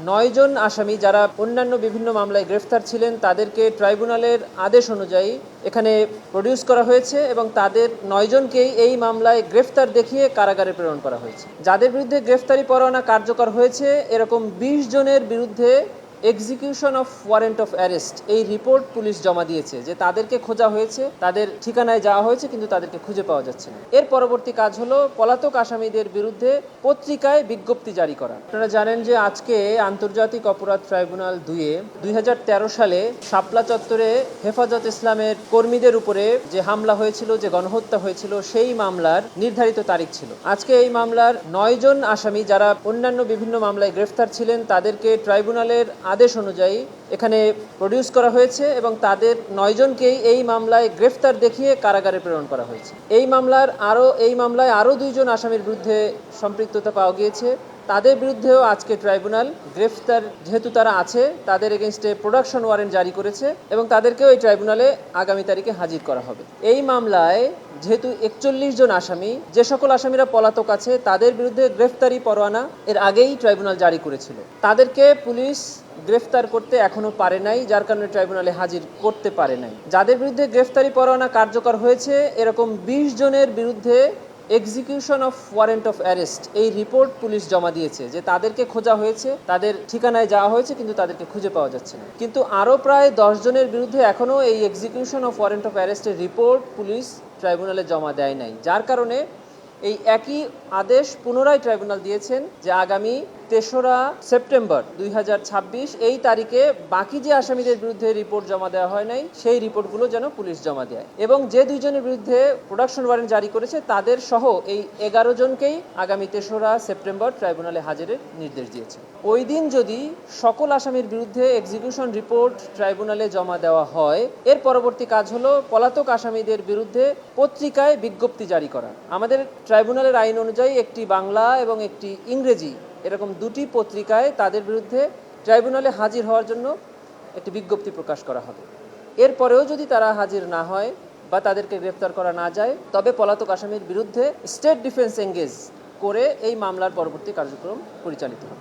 9 জন আসামি যারা অন্যান্য বিভিন্ন মামলায় গ্রেফতার ছিলেন তাদেরকে ট্রাইব্যুনালের আদেশ অনুযায়ী এখানে প্রডিউস করা হয়েছে এবং তাদের 9 জনকেই এই মামলায় গ্রেফতার দেখিয়ে কারাগারে প্রেরণ করা হয়েছে। যাদের বিরুদ্ধে গ্রেফতারি পরোয়ানা কার্যকর হয়েছে এরকম 20 জনের বিরুদ্ধে execution of warrant of arrest এই রিপোর্ট পুলিশ জমা দিয়েছে যে তাদেরকে খোঁজা হয়েছে, তাদের ঠিকানায় যাওয়া হয়েছে কিন্তু তাদেরকে খুঁজে পাওয়া যাচ্ছে না। এর পরবর্তী কাজ হলো পলাতক আসামিদের বিরুদ্ধে পত্রিকায় বিজ্ঞপ্তি জারি করা। আপনারা জানেন যে আজকে আন্তর্জাতিক অপরাধ ট্রাইব্যুনাল 2-এ 2013 সালে শাপলা চত্বরে হেফাজত ইসলামের কর্মীদের উপরে যে হামলা হয়েছিল, যে গণহত্যা হয়েছিল, সেই মামলার নির্ধারিত তারিখ ছিল। আজকে এই মামলার 9 জন আসামি যারা অন্যান্য বিভিন্ন মামলায় গ্রেফতার ছিলেন তাদেরকে ট্রাইব্যুনালের আদেশ অনুযায়ী এখানে প্রডিউস করা হয়েছে এবং তাদের 9 জনকেই এই মামলায় গ্রেফতার দেখিয়ে কারাগারে প্রেরণ করা হয়েছে। এই মামলায় আরও 2 জন আসামির বিরুদ্ধে সম্পৃক্ততা পাওয়া গিয়েছে। তাদের বিরুদ্ধেও আজকে ট্রাইব্যুনাল গ্রেফতার যেহেতু তারা আছে তাদের এগেনস্টে প্রোডাকশন ওয়ারেন্ট জারি করেছে এবং তাদেরকেও এই ট্রাইব্যুনালে আগামী তারিখে হাজির করা হবে। এই মামলায় যেহেতু 41 জন আসামি, যে সকল আসামিরা পলাতক আছে তাদের বিরুদ্ধে গ্রেফতারি পরোয়ানা এর আগেই ট্রাইব্যুনাল জারি করেছিল। তাদেরকে পুলিশ গ্রেফতার করতে এখনো পারে নাই, যার কারণে ট্রাইব্যুনালে হাজির করতে পারে নাই। যাদের বিরুদ্ধে গ্রেফতারি পরোয়ানা কার্যকর হয়েছে এরকম 20 জনের বিরুদ্ধে execution of warrant of arrest এই রিপোর্ট পুলিশ জমা দিয়েছে যে তাদেরকে খোঁজা হয়েছে, তাদের ঠিকানায় যাওয়া হয়েছে কিন্তু তাদেরকে খুঁজে পাওয়া যাচ্ছে না। কিন্তু আরও প্রায় 10 জনের বিরুদ্ধে এখনও এই এক্সিকিউশন অফ ওয়ারেন্ট অফ অ্যারেস্টের রিপোর্ট পুলিশ ট্রাইব্যুনালে জমা দেয় নাই, যার কারণে এই একই আদেশ পুনরায় ট্রাইব্যুনাল দিয়েছেন যে আগামী 3রা সেপ্টেম্বর 2026 এই তারিখে বাকি যে আসামিদের বিরুদ্ধে রিপোর্ট জমা দেওয়া হয় নাই সেই রিপোর্টগুলো যেন পুলিশ জমা দেয় এবং যে 2 জনের বিরুদ্ধে প্রোডাকশন ওয়ারেন্ট জারি করেছে তাদের সহ এই 11 জনকেই আগামী 3রা সেপ্টেম্বর ট্রাইব্যুনালে হাজিরের নির্দেশ দিয়েছে। ওই দিন যদি সকল আসামির বিরুদ্ধে এক্সিকিউশন রিপোর্ট ট্রাইব্যুনালে জমা দেওয়া হয় এর পরবর্তী কাজ হলো পলাতক আসামিদের বিরুদ্ধে পত্রিকায় বিজ্ঞপ্তি জারি করা। আমাদের ট্রাইব্যুনালের আইন অনুযায়ী একটি বাংলা এবং একটি ইংরেজি এরকম 2টি পত্রিকায় তাদের বিরুদ্ধে ট্রাইব্যুনালে হাজির হওয়ার জন্য একটি বিজ্ঞপ্তি প্রকাশ করা হবে। এরপরেও যদি তারা হাজির না হয় বা তাদেরকে গ্রেফতার করা না যায় তবে পলাতক আসামির বিরুদ্ধে স্টেট ডিফেন্স এঙ্গেজ করে এই মামলার পরবর্তী কার্যক্রম পরিচালিত হবে।